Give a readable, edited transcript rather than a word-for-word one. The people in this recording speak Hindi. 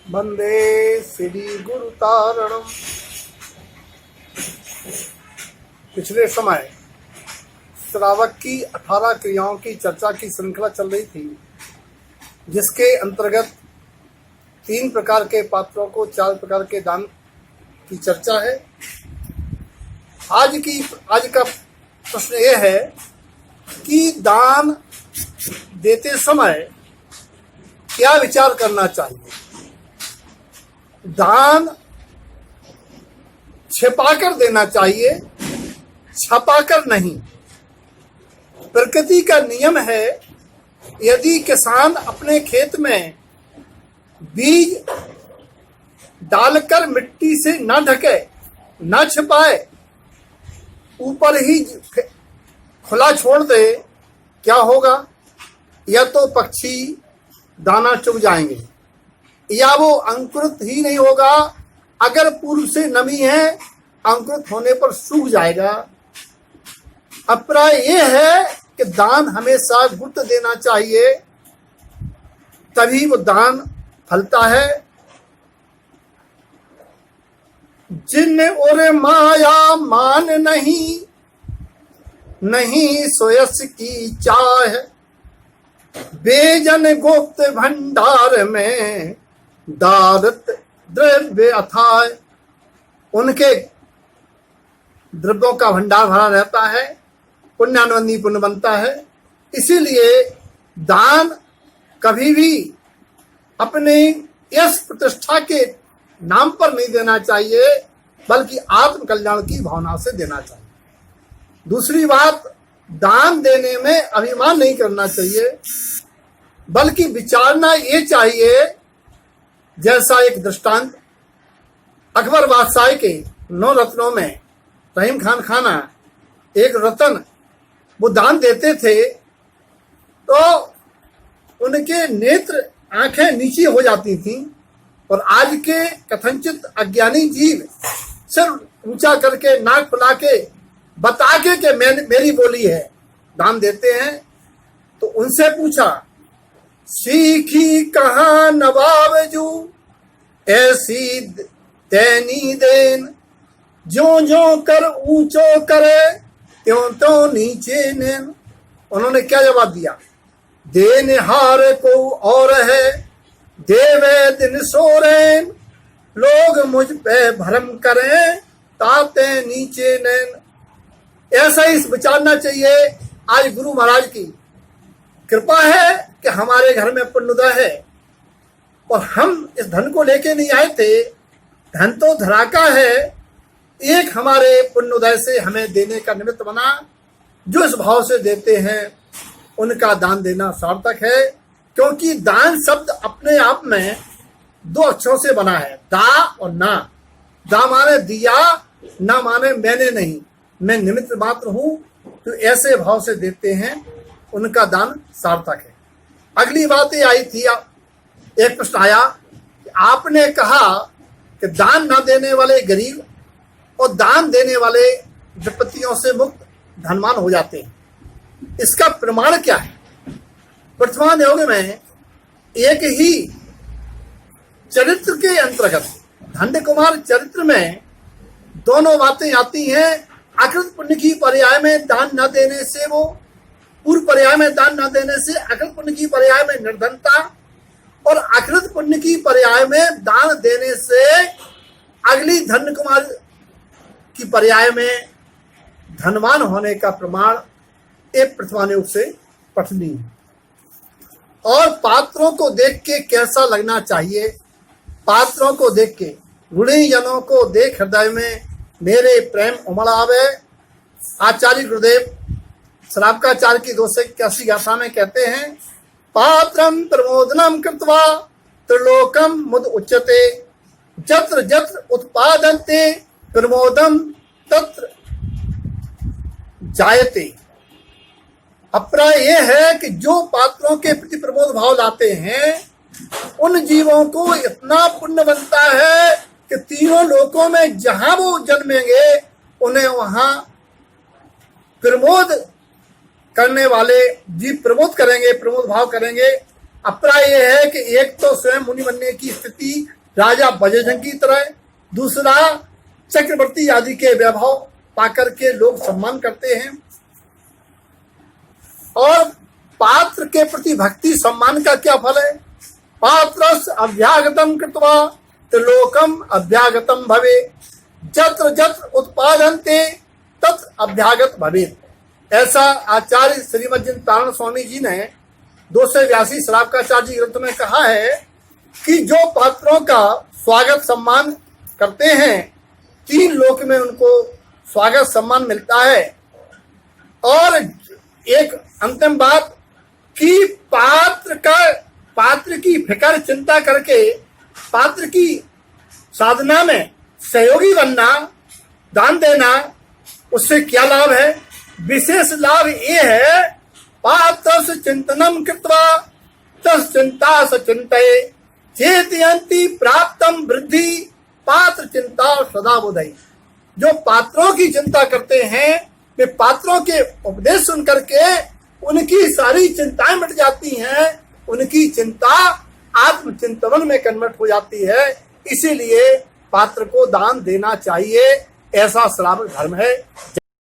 वंदे श्री गुरु तारणम। पिछले समय श्रावक की 18 क्रियाओं की चर्चा की श्रृंखला चल रही थी, जिसके अंतर्गत 3 प्रकार के पात्रों को 4 प्रकार के दान की चर्चा है। आज का प्रश्न यह है कि दान देते समय क्या विचार करना चाहिए। दान छिपाकर देना चाहिए, छपाकर नहीं। प्रकृति का नियम है, यदि किसान अपने खेत में बीज डालकर मिट्टी से न ढके, न छिपाए, ऊपर ही खुला छोड़ दे, क्या होगा? या तो पक्षी दाना चुग जाएंगे, या वो अंकुरित ही नहीं होगा। अगर पूर्व से नमी है, अंकुरित होने पर सूख जाएगा। अभिप्राय ये है कि दान हमेशा गुप्त देना चाहिए, तभी वो दान फलता है। जिन और माया मान नहीं, नहीं सोयस की चाह, बेजन गुप्त भंडार में दारत द्रव्य अथाय। उनके द्रव्यों का भंडार भरा रहता है, पुण्यानुबंधी पुण्य बनता है। इसीलिए दान कभी भी अपने यश प्रतिष्ठा के नाम पर नहीं देना चाहिए, बल्कि आत्म कल्याण की भावना से देना चाहिए। दूसरी बात, दान देने में अभिमान नहीं करना चाहिए, बल्कि विचारना ये चाहिए। जैसा एक दृष्टांत, अकबर बादशाह के 9 रत्नों में रहीम खान खाना एक रतन वो दान देते थे, तो उनके नेत्र आंखें नीचे हो जाती थीं, और आज के कथनचित अज्ञानी जीव सिर ऊंचा करके नाक फुला के बता के मेरी बोली है, दान देते हैं। तो उनसे पूछा, सीखी कहाँ नवाबजू ऐसी तैनी देन, जो जो कर ऊंचो करे त्यों त्यों नीचे नेन। उन्होंने क्या जवाब दिया? देने हारे को और है, देवे दिन सोरेन, लोग मुझ पे भरम करें ताते नीचे नैन। ऐसा ही विचारना चाहिए। आज गुरु महाराज की कृपा है कि हमारे घर में पुण्योदय है, और हम इस धन को लेके नहीं आए थे। धन तो धरा का है, एक हमारे पुण्योदय से हमें देने का निमित्त बना। जो इस भाव से देते हैं उनका दान देना सार्थक है, क्योंकि दान शब्द अपने आप में 2 अक्षरों से बना है, दा और ना। दा माने दिया, ना माने मैंने नहीं, मैं निमित्त मात्र हूं। तो ऐसे भाव से देते हैं, उनका दान सार्थक है। अगली बात ये आई थी, एक प्रश्न आया कि आपने कहा कि दान न देने वाले गरीब और दान देने वाले विपत्तियों से मुक्त धनवान हो जाते हैं। इसका प्रमाण क्या है? वर्तमान युग में एक ही चरित्र के अंतर्गत, धन्य कुमार चरित्र में दोनों बातें आती हैं। अकृत पुण्य की पर्याय में दान न देने से, वो पूर्व पर्याय में दान न देने से अकृत पुण्य की पर्याय में निर्धनता, और अकृत पुण्य की पर्याय में दान देने से अगली धन्य कुमार की पर्याय में धनवान होने का प्रमाण एक प्रथमान युग से पठनीय है। और पात्रों को देख के कैसा लगना चाहिए? पात्रों को देख के, गुणी जनों को देख हृदय में मेरे प्रेम उमड़ आवे। आचार्य गुरुदेव श्रावकाचार्य की 281 गाथा में कहते हैं, पात्रम प्रमोदनम कृत्वा त्रिलोकम मुद उच्यते, जत्र जत्र उत्पादन्ते प्रमोदम तत्र जायते। अभिप्राय यह है कि जो पात्रों के प्रति प्रमोद भाव लाते हैं, उन जीवों को इतना पुण्य बनता है कि तीनों लोकों में जहां वो जन्मेंगे, उन्हें वहां प्रमोद करने वाले जीव प्रमोद करेंगे, प्रमोद भाव करेंगे। अभिप्राय यह है कि एक तो स्वयं मुनि बनने की स्थिति राजा वज्रजंग की तरह, दूसरा चक्रवर्ती आदि के वैभव पाकर के लोग सम्मान करते हैं, और पात्र के प्रति भक्ति सम्मान का क्या फल है? पात्रस अभ्यागतम कृत्वा त्रिलोकम अभ्यागतम भवे, जत्र जत्र उत्पादन्ते तत् अभ्यागत भवेत्। ऐसा आचार्य श्रीमद जिनतारण स्वामी जी ने 282 श्रावकाचार्य ग्रंथ में कहा है कि जो पात्रों का स्वागत सम्मान करते हैं 3 लोक में उनको स्वागत सम्मान मिलता है। और एक अंतिम बात कि पात्र की फिक्र चिंता करके पात्र की साधना में सहयोगी बनना, दान देना, उससे क्या लाभ है? विशेष लाभ ये है, पात्र चिंतनम कृत्वा तस् चिंता स चिंतये चेतयन्ति प्राप्तम वृद्धि पात्र चिंता सदा बुधई। जो पात्रों की चिंता करते हैं वे पात्रों के उपदेश सुन करके उनकी सारी चिंताएं मिट जाती हैं, उनकी चिंता आत्मचिंतन में कन्वर्ट हो जाती है। इसीलिए पात्र को दान देना चाहिए, ऐसा श्रावक धर्म है।